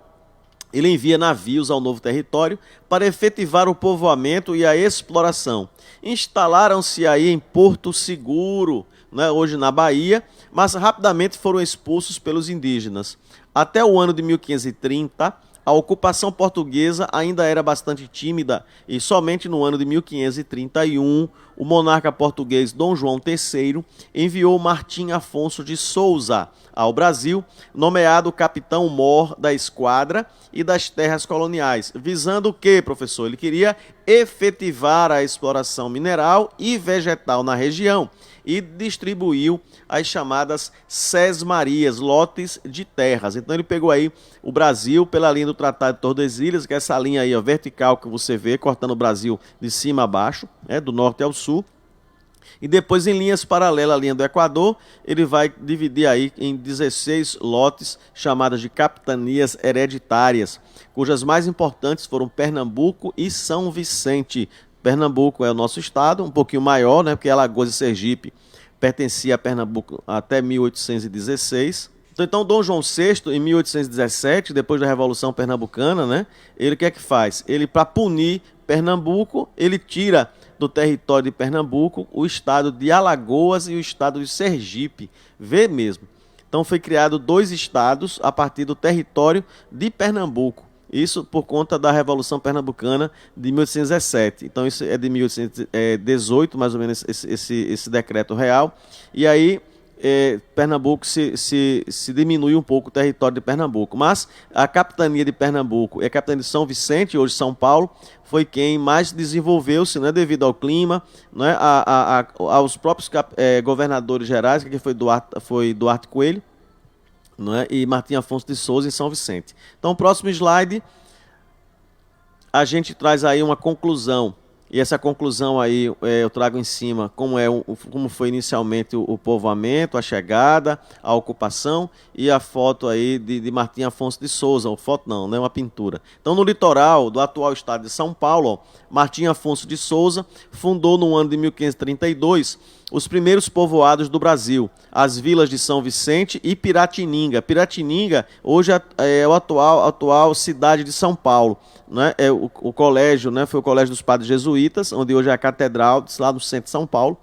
ele envia navios ao novo território para efetivar o povoamento e a exploração. Instalaram-se aí em Porto Seguro, né, hoje na Bahia, mas rapidamente foram expulsos pelos indígenas. Até o ano de 1530, a ocupação portuguesa ainda era bastante tímida e somente no ano de 1531, o monarca português Dom João III enviou Martim Afonso de Souza ao Brasil, nomeado capitão-mor da esquadra e das terras coloniais, visando o quê, professor? Ele queria efetivar a exploração mineral e vegetal na região e distribuiu as chamadas sesmarias, lotes de terras. Então ele pegou aí o Brasil pela linha do Tratado de Tordesilhas, que é essa linha aí, ó, vertical que você vê, cortando o Brasil de cima a baixo, do norte ao sul. E depois, em linhas paralelas à linha do Equador, ele vai dividir aí em 16 lotes chamadas de capitanias hereditárias, cujas mais importantes foram Pernambuco e São Vicente. Pernambuco é o nosso estado, um pouquinho maior, né, porque Alagoas e Sergipe pertencia a Pernambuco até 1816. Então, Dom João VI, em 1817, depois da Revolução Pernambucana, né, ele o que é que faz? Ele, para punir Pernambuco, ele tira do território de Pernambuco o estado de Alagoas e o estado de Sergipe. Vê mesmo. Então, foi criado 2 estados a partir do território de Pernambuco. Isso por conta da Revolução Pernambucana de 1817. Então, isso é de 1818, mais ou menos, esse decreto real. E aí, Pernambuco se diminui um pouco o território de Pernambuco. Mas a capitania de Pernambuco e a capitania de São Vicente, hoje São Paulo, foi quem mais desenvolveu-se, né, devido ao clima, né, aos próprios governadores gerais, que foi Duarte Coelho, né, e Martim Afonso de Souza em São Vicente. Então, próximo slide, a gente traz aí uma conclusão. E essa conclusão aí eu trago em cima como foi inicialmente o povoamento, a chegada, a ocupação e a foto aí de Martim Afonso de Souza, ou foto não, né, uma pintura. Então, no litoral do atual estado de São Paulo, ó, Martim Afonso de Souza fundou no ano de 1532 os primeiros povoados do Brasil, as vilas de São Vicente e Piratininga. Piratininga hoje é a atual cidade de São Paulo, né? O colégio, né, foi o colégio dos padres jesuítas, onde hoje é a catedral, lá no centro de São Paulo.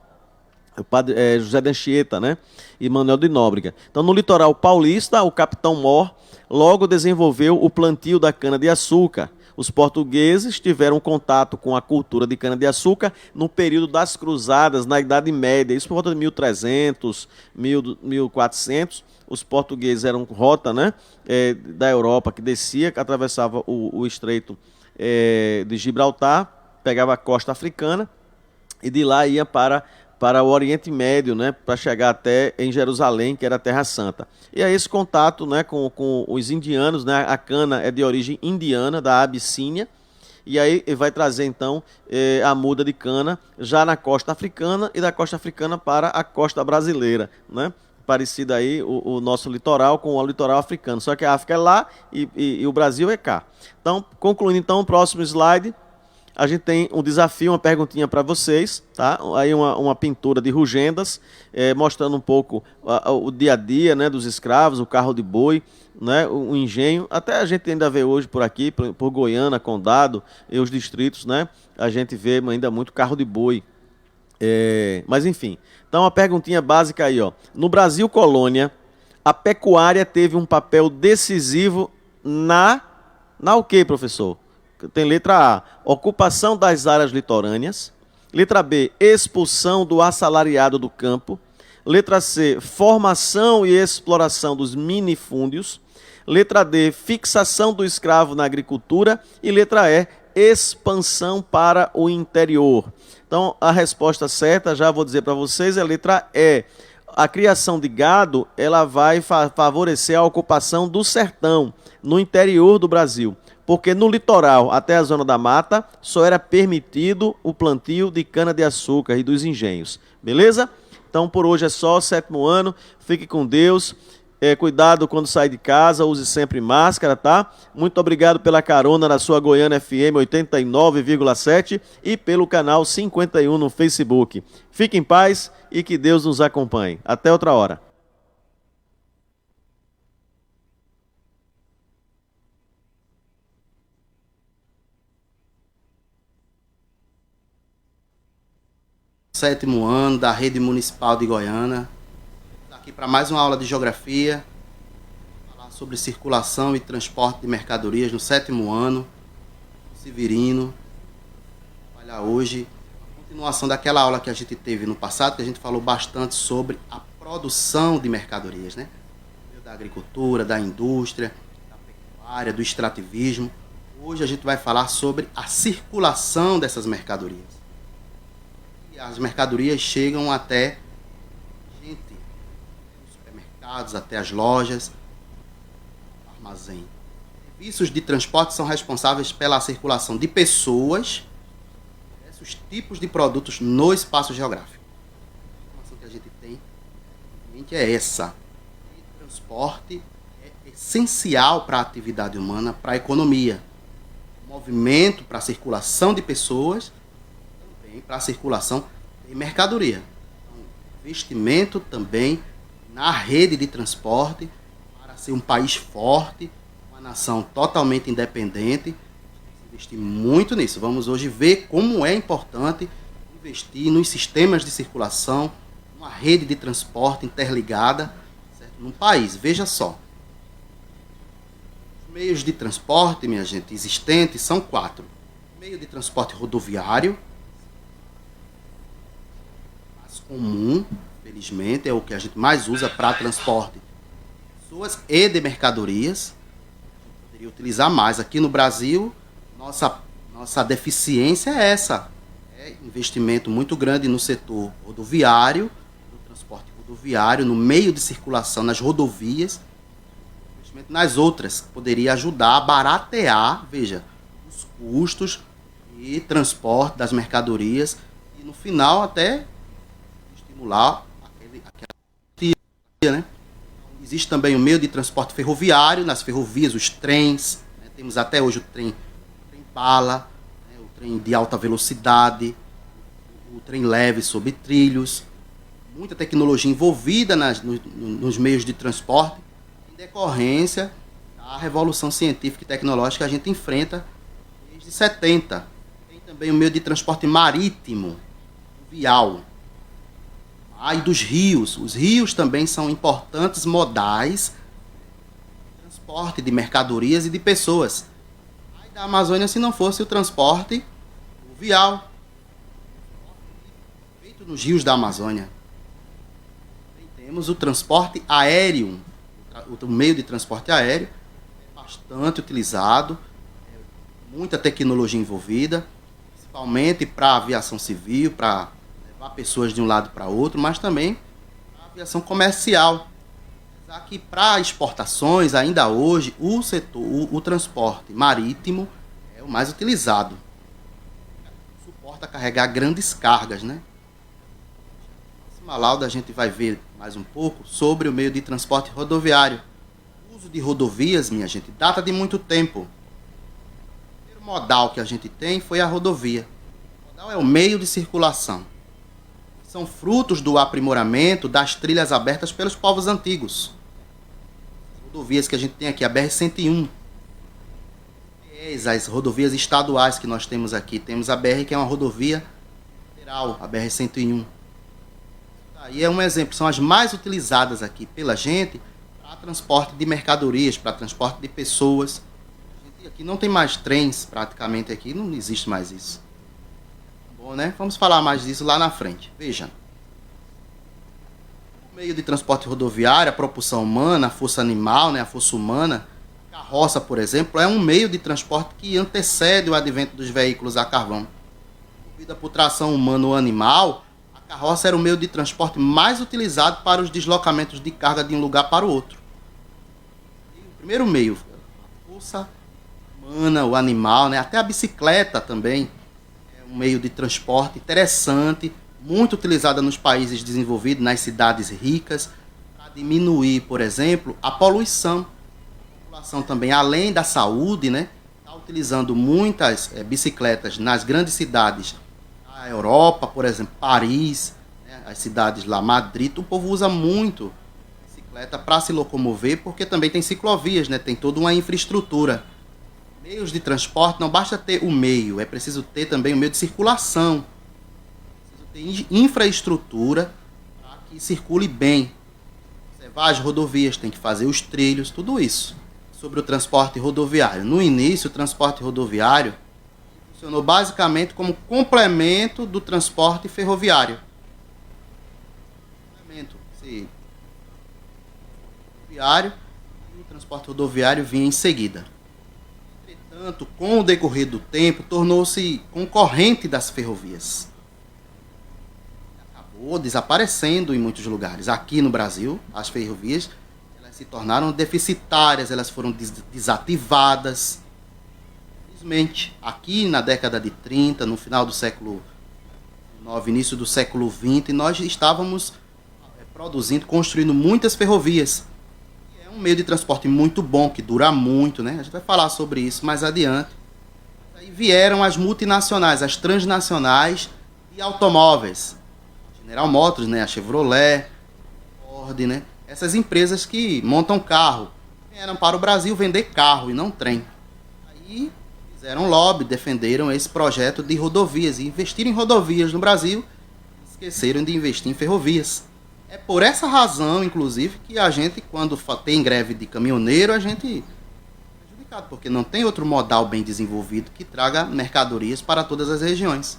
O padre José de Anchieta, né, e Manuel de Nóbrega. Então, no litoral paulista, o capitão-mor logo desenvolveu o plantio da cana-de-açúcar. Os portugueses tiveram contato com a cultura de cana-de-açúcar no período das cruzadas, na Idade Média, isso por volta de 1300, 1400. Os portugueses eram rota, né, da Europa, que descia, que atravessava o estreito de Gibraltar, pegava a costa africana e de lá ia para o Oriente Médio, né, para chegar até em Jerusalém, que era a Terra Santa. E aí esse contato, né, com os indianos, né, a cana é de origem indiana, da Abissínia, e aí vai trazer então a muda de cana já na costa africana e da costa africana para a costa brasileira, né? Parecido aí o nosso litoral com o litoral africano, só que a África é lá e o Brasil é cá. Então, concluindo então o próximo slide, a gente tem um desafio, uma perguntinha para vocês, tá? Aí uma pintura de Rugendas, mostrando um pouco o dia a dia, né, dos escravos, o carro de boi, né, o engenho. Até a gente ainda vê hoje por aqui, por Goiânia, Condado e os distritos, né? A gente vê ainda muito carro de boi. Mas enfim, então uma perguntinha básica aí, ó. No Brasil colônia, a pecuária teve um papel decisivo na o quê, professor? Tem letra A, ocupação das áreas litorâneas. Letra B, expulsão do assalariado do campo. Letra C, formação e exploração dos minifúndios. Letra D, fixação do escravo na agricultura. E letra E, expansão para o interior. Então, a resposta certa, já vou dizer para vocês, é a letra E. A criação de gado, ela vai favorecer a ocupação do sertão, no interior do Brasil. Porque no litoral, até a zona da mata, só era permitido o plantio de cana-de-açúcar e dos engenhos. Beleza? Então, por hoje é só, 7º ano. Fique com Deus. Cuidado quando sair de casa, use sempre máscara, tá? Muito obrigado pela carona na sua Goiânia FM 89,7 e pelo canal 51 no Facebook. Fique em paz e que Deus nos acompanhe. Até outra hora. Sétimo ano da Rede Municipal de Goiânia. Aqui para mais uma aula de geografia, falar sobre circulação e transporte de mercadorias no 7º ano, Severino. Olha, hoje, a continuação daquela aula que a gente teve no passado, que a gente falou bastante sobre a produção de mercadorias, né? Da agricultura, da indústria, da pecuária, do extrativismo. Hoje a gente vai falar sobre a circulação dessas mercadorias. E as mercadorias chegam até até as lojas, armazém. Serviços de transporte são responsáveis pela circulação de pessoas, os tipos de produtos no espaço geográfico. A informação que a gente tem é essa. O transporte é essencial para a atividade humana, para a economia. O movimento para a circulação de pessoas, também para a circulação de mercadoria. Então, investimento também na rede de transporte, para ser um país forte, uma nação totalmente independente. Investir muito nisso. Vamos hoje ver como é importante investir nos sistemas de circulação, uma rede de transporte interligada, certo? Num país. Veja só. Os meios de transporte, minha gente, existentes são 4. Meio de transporte rodoviário, mais comum, felizmente, é o que a gente mais usa para transporte de pessoas e de mercadorias. A gente poderia utilizar mais. Aqui no Brasil, nossa deficiência é essa. É investimento muito grande no setor rodoviário, no transporte rodoviário, no meio de circulação, nas rodovias. Investimento nas outras, que poderia ajudar a baratear, veja, os custos e transporte das mercadorias e, no final, até estimular né? Existe também o meio de transporte ferroviário, nas ferrovias, os trens, né? Temos até hoje o trem bala, né? O trem de alta velocidade, o trem leve sobre trilhos, muita tecnologia envolvida nos meios de transporte, em decorrência da revolução científica e tecnológica que a gente enfrenta desde 70. Tem também o meio de transporte marítimo, vial. E dos rios. Os rios também são importantes modais de transporte de mercadorias e de pessoas. Aí da Amazônia, se não fosse o transporte vial, feito nos rios da Amazônia. Também temos o transporte aéreo. O meio de transporte aéreo é bastante utilizado, muita tecnologia envolvida, principalmente para a aviação civil, para levar pessoas de um lado para outro, mas também a aviação comercial. Apesar que para exportações, ainda hoje, o transporte marítimo é o mais utilizado. Suporta carregar grandes cargas, né? Na próxima lauda a gente vai ver mais um pouco sobre o meio de transporte rodoviário. O uso de rodovias, minha gente, data de muito tempo. modal que a gente tem foi a rodovia. O modal é o meio de circulação. São frutos do aprimoramento das trilhas abertas pelos povos antigos. As rodovias que a gente tem aqui, a BR-101. As rodovias estaduais que nós temos aqui. Temos a BR, que é uma rodovia federal, a BR-101. Aí é um exemplo, são as mais utilizadas aqui pela gente para transporte de mercadorias, para transporte de pessoas. Aqui não tem mais trens, praticamente aqui, não existe mais isso. Bom, né? Vamos falar mais disso lá na frente. Veja. O meio de transporte rodoviário, a propulsão humana, a força animal, né? A força humana, carroça, por exemplo, é um meio de transporte que antecede o advento dos veículos a carvão. Movida por tração humana ou animal, a carroça era o meio de transporte mais utilizado para os deslocamentos de carga de um lugar para o outro. E o primeiro meio, a força humana, o animal, né? Até a bicicleta também é um meio de transporte interessante, muito utilizada nos países desenvolvidos, nas cidades ricas, para diminuir, por exemplo, a poluição. A população também, além da saúde, né, está utilizando muitas bicicletas nas grandes cidades. A Europa, por exemplo, Paris, né, as cidades lá, Madrid, o povo usa muito bicicleta para se locomover, porque também tem ciclovias, né, tem toda uma infraestrutura. Meios de transporte, não basta ter o meio, é preciso ter também o meio de circulação. É preciso ter infraestrutura para que circule bem. Observar as rodovias, tem que fazer os trilhos, tudo isso. Sobre o transporte rodoviário. No início, o transporte rodoviário funcionou basicamente como complemento do transporte ferroviário. Complemento, ferroviário, e o transporte rodoviário vinha em seguida. Entretanto, com o decorrer do tempo, tornou-se concorrente das ferrovias. Acabou desaparecendo em muitos lugares. Aqui no Brasil, as ferrovias se tornaram deficitárias, elas foram desativadas. Infelizmente, aqui na década de 30, no final do século XIX, início do século XX, nós estávamos produzindo, construindo muitas ferrovias. É um meio de transporte muito bom, que dura muito, né? A gente vai falar sobre isso mais adiante. Aí vieram as multinacionais, as transnacionais de automóveis. General Motors, né? A Chevrolet, Ford, né? Essas empresas que montam carro vieram para o Brasil vender carro e não trem. Aí fizeram lobby, defenderam esse projeto de rodovias e investiram em rodovias no Brasil, esqueceram de investir em ferrovias. É por essa razão, inclusive, que a gente, quando tem greve de caminhoneiro, a gente é prejudicado, porque não tem outro modal bem desenvolvido que traga mercadorias para todas as regiões.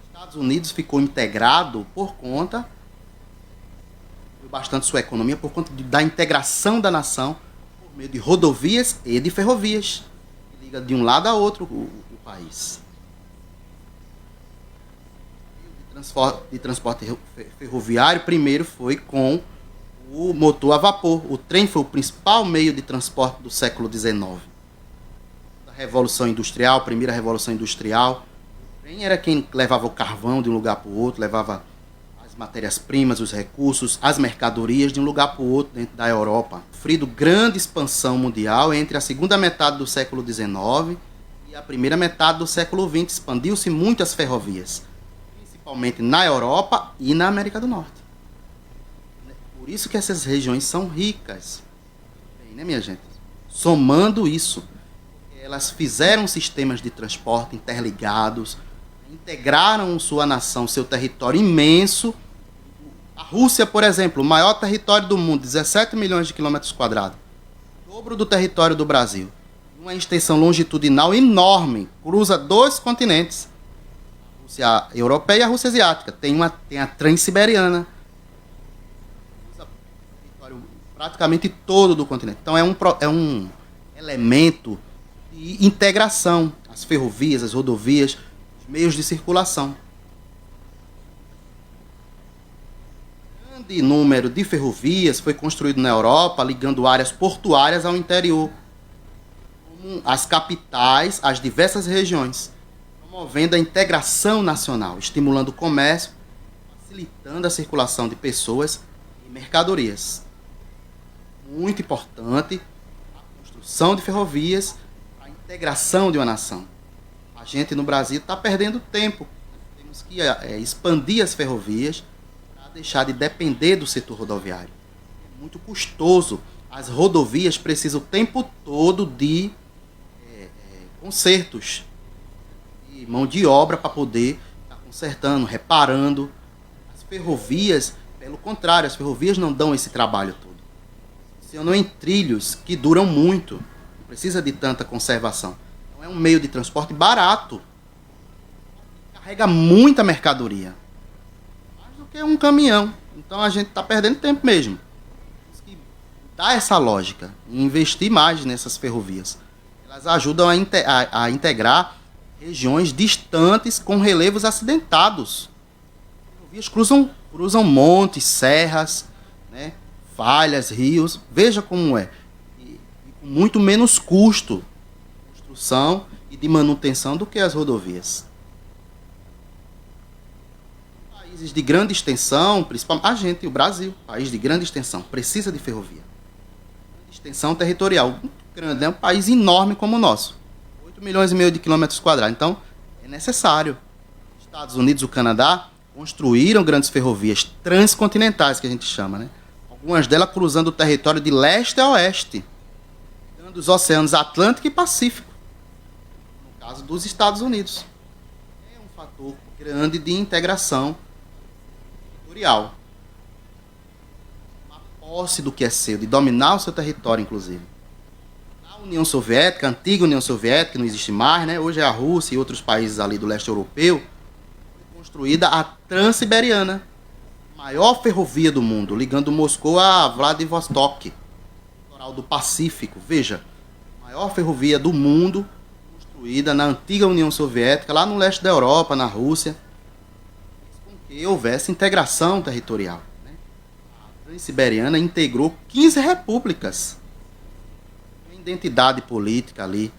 Os Estados Unidos ficou integrado por conta bastante sua economia por conta da integração da nação por meio de rodovias e de ferrovias, que liga de um lado a outro o país. De transporte ferroviário, primeiro foi com o motor a vapor. O trem foi o principal meio de transporte do século XIX. Da Revolução Industrial, primeira Revolução Industrial, o trem era quem levava o carvão de um lugar para o outro, levava matérias-primas, os recursos, as mercadorias de um lugar para o outro dentro da Europa. Sofrido grande expansão mundial entre a segunda metade do século XIX e a primeira metade do século XX. Expandiu-se muitas ferrovias, principalmente na Europa e na América do Norte. Por isso que essas regiões são ricas. Bem, né, minha gente? Somando isso, elas fizeram sistemas de transporte interligados, integraram sua nação, seu território imenso. A Rússia, por exemplo, o maior território do mundo, 17 milhões de quilômetros quadrados, o dobro do território do Brasil. Uma extensão longitudinal enorme, cruza 2 continentes, a Rússia europeia e a Rússia asiática. Tem a Transiberiana, cruza o território praticamente todo do continente. Então é um elemento de integração, as ferrovias, as rodovias, os meios de circulação. Grande número de ferrovias foi construído na Europa, ligando áreas portuárias ao interior, como as capitais, as diversas regiões, promovendo a integração nacional, estimulando o comércio, facilitando a circulação de pessoas e mercadorias. Muito importante a construção de ferrovias, a integração de uma nação. A gente no Brasil está perdendo tempo. Temos que expandir as ferrovias para deixar de depender do setor rodoviário. É muito custoso. As rodovias precisam o tempo todo de consertos e mão de obra para poder estar consertando, reparando. As ferrovias, pelo contrário, as ferrovias não dão esse trabalho todo. Funcionam em trilhos que duram muito, não precisa de tanta conservação. Então é um meio de transporte barato, carrega muita mercadoria, mais do que um caminhão. Então a gente está perdendo tempo mesmo. Temos que dar essa lógica e investir mais nessas ferrovias. Elas ajudam a integrar regiões distantes com relevos acidentados. As ferrovias cruzam montes, serras, né, falhas, rios. Veja como é. E com muito menos custo de construção e de manutenção do que as rodovias. Países de grande extensão, principalmente a gente, o Brasil, país de grande extensão, precisa de ferrovia. Extensão territorial muito grande, é um país enorme como o nosso. 8 milhões e meio de quilômetros quadrados. Então, é necessário. Os Estados Unidos e o Canadá construíram grandes ferrovias transcontinentais, que a gente chama, né? Algumas delas cruzando o território de leste a oeste, dando os oceanos Atlântico e Pacífico, no caso dos Estados Unidos. É um fator grande de integração territorial. Uma posse do que é seu, de dominar o seu território, inclusive. A União Soviética, a antiga União Soviética, que não existe mais, né? Hoje é a Rússia e outros países ali do leste europeu, foi construída a Transiberiana, maior ferrovia do mundo, ligando Moscou a Vladivostok, litoral do Pacífico. Veja, maior ferrovia do mundo, construída na antiga União Soviética, lá no leste da Europa, na Rússia, com que houvesse integração territorial, né? A Transiberiana integrou 15 repúblicas, uma identidade política ali,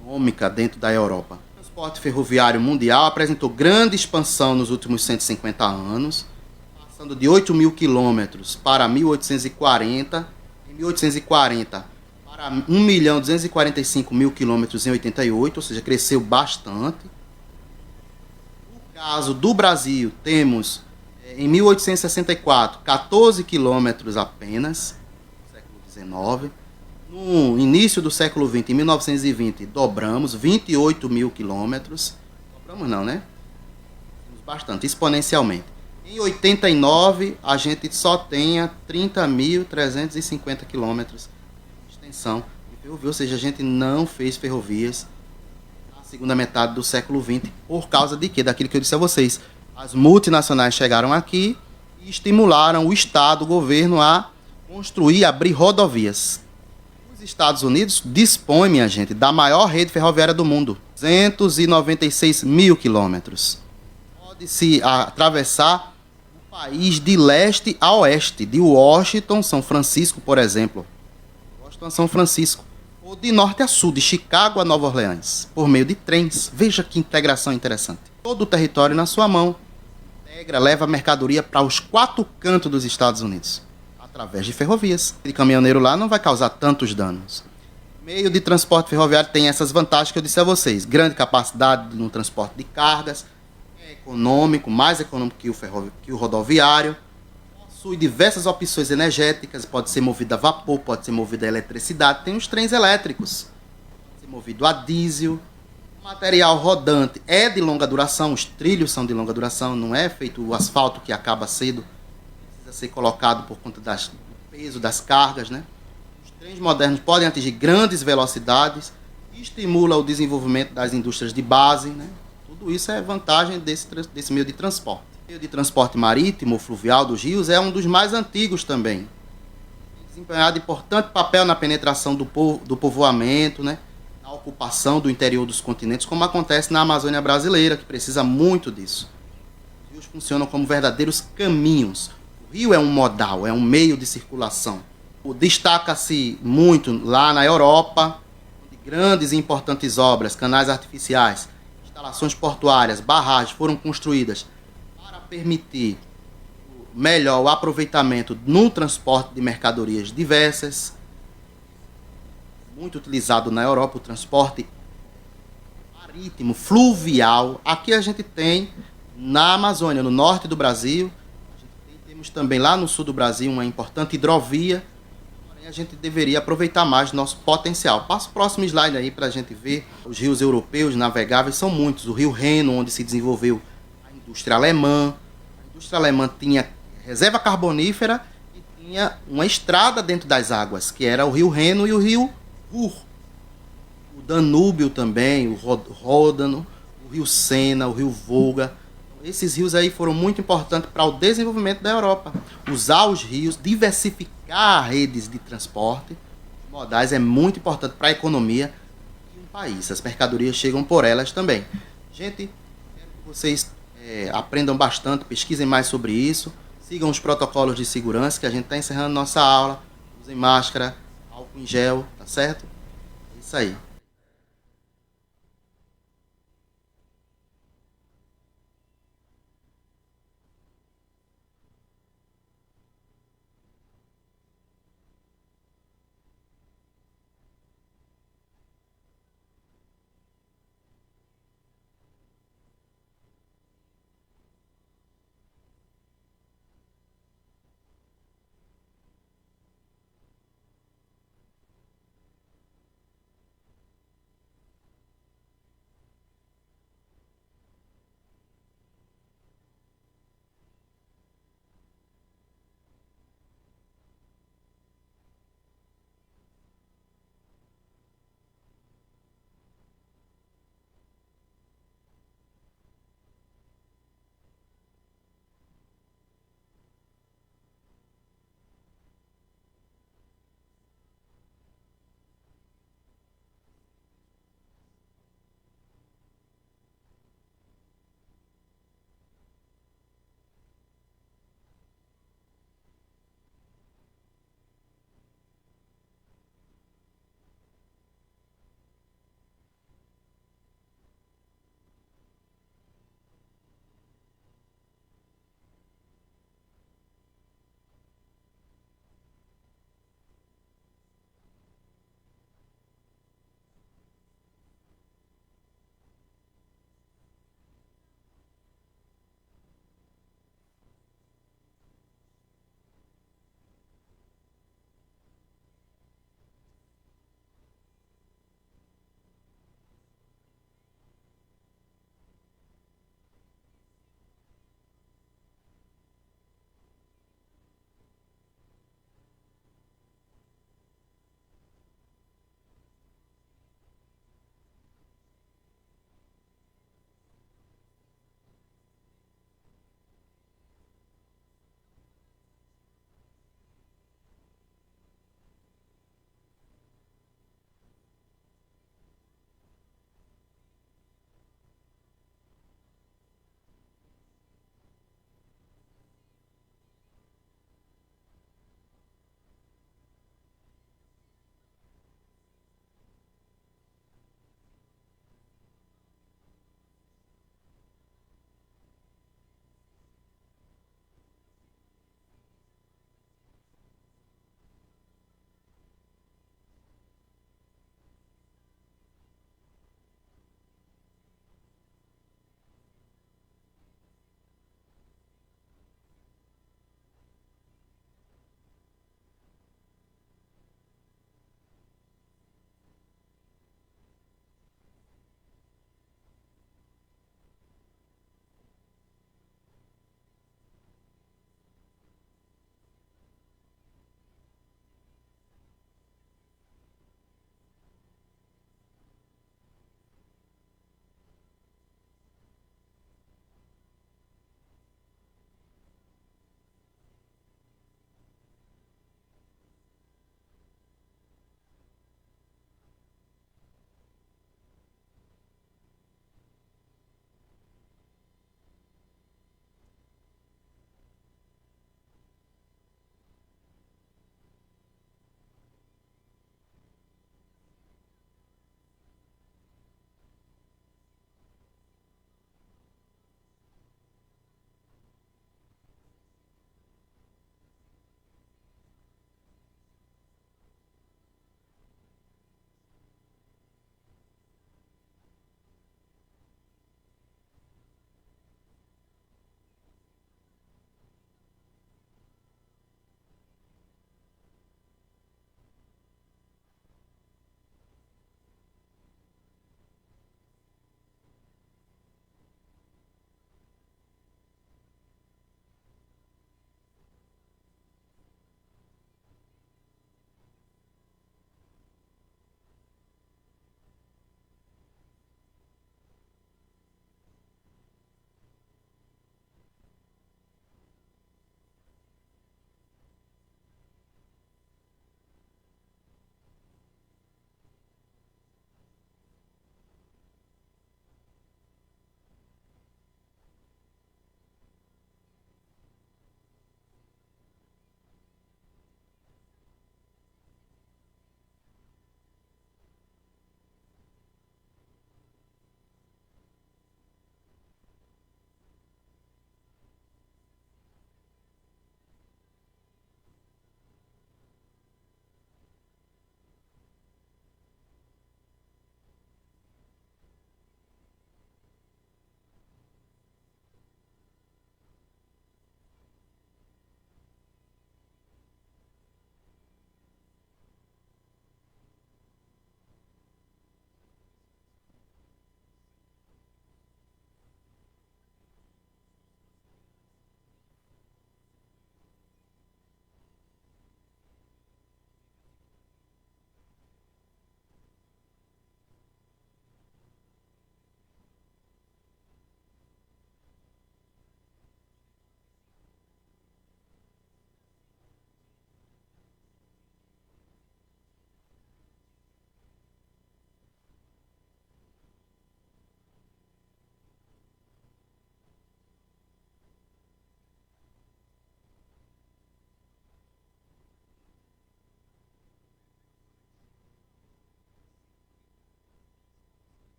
econômica dentro da Europa. O transporte ferroviário mundial apresentou grande expansão nos últimos 150 anos, passando de 8 mil quilômetros para 1840, em 1840 para 1.245.000 quilômetros em 88, ou seja, cresceu bastante. No caso do Brasil, temos em 1864 14 quilômetros apenas, no século XIX. No início do século XX, em 1920, dobramos 28 mil quilômetros. Dobramos não, né? Bastante, exponencialmente. Em 89, a gente só tenha 30.350 quilômetros de extensão de ferrovia, ou seja, a gente não fez ferrovias na segunda metade do século XX, por causa de quê? Daquilo que eu disse a vocês. As multinacionais chegaram aqui e estimularam o Estado, o governo, a construir, abrir rodovias. Os Estados Unidos dispõem, minha gente, da maior rede ferroviária do mundo, 296 mil quilômetros. Pode-se atravessar o país de leste a oeste, de Washington, São Francisco, por exemplo. Washington a São Francisco. Ou de norte a sul, de Chicago a Nova Orleans, por meio de trens. Veja que integração interessante. Todo o território na sua mão. Integra, leva mercadoria para os 4 cantos dos Estados Unidos, através de ferrovias. O caminhoneiro lá não vai causar tantos danos. O meio de transporte ferroviário tem essas vantagens que eu disse a vocês. Grande capacidade no transporte de cargas, econômico, mais econômico que o rodoviário, possui diversas opções energéticas, pode ser movido a vapor, pode ser movido a eletricidade, tem os trens elétricos, pode ser movido a diesel, o material rodante é de longa duração, os trilhos são de longa duração, não é feito o asfalto que acaba cedo, precisa ser colocado por conta do peso das cargas, né? Os trens modernos podem atingir grandes velocidades, estimula o desenvolvimento das indústrias de base, né? Tudo isso é vantagem desse meio de transporte. O meio de transporte marítimo ou fluvial dos rios é um dos mais antigos também. Tem desempenhado importante papel na penetração do povoamento, né? Na ocupação do interior dos continentes, como acontece na Amazônia brasileira, que precisa muito disso. Os rios funcionam como verdadeiros caminhos. O rio é um modal, é um meio de circulação. Destaca-se muito lá na Europa, onde grandes e importantes obras, canais artificiais, instalações portuárias, barragens foram construídas para permitir melhor o aproveitamento no transporte de mercadorias diversas. Muito utilizado na Europa o transporte marítimo, fluvial. Aqui a gente tem na Amazônia, no norte do Brasil. Temos também lá no sul do Brasil uma importante hidrovia. Porém, a gente deveria aproveitar mais nosso potencial. Passa o próximo slide aí para a gente ver. Os rios europeus navegáveis são muitos. O rio Reno, onde se desenvolveu a indústria alemã. A indústria alemã tinha reserva carbonífera e tinha uma estrada dentro das águas, que era o rio Reno e o rio Ruhr. O Danúbio também, o Ródano, o rio Sena, o rio Volga. Esses rios aí foram muito importantes para o desenvolvimento da Europa. Usar os rios, diversificar redes de transporte modais é muito importante para a economia de um país. As mercadorias chegam por elas também. Gente, quero que vocês aprendam bastante, pesquisem mais sobre isso, sigam os protocolos de segurança, que a gente está encerrando nossa aula. Usem máscara, álcool em gel, tá certo? É isso aí.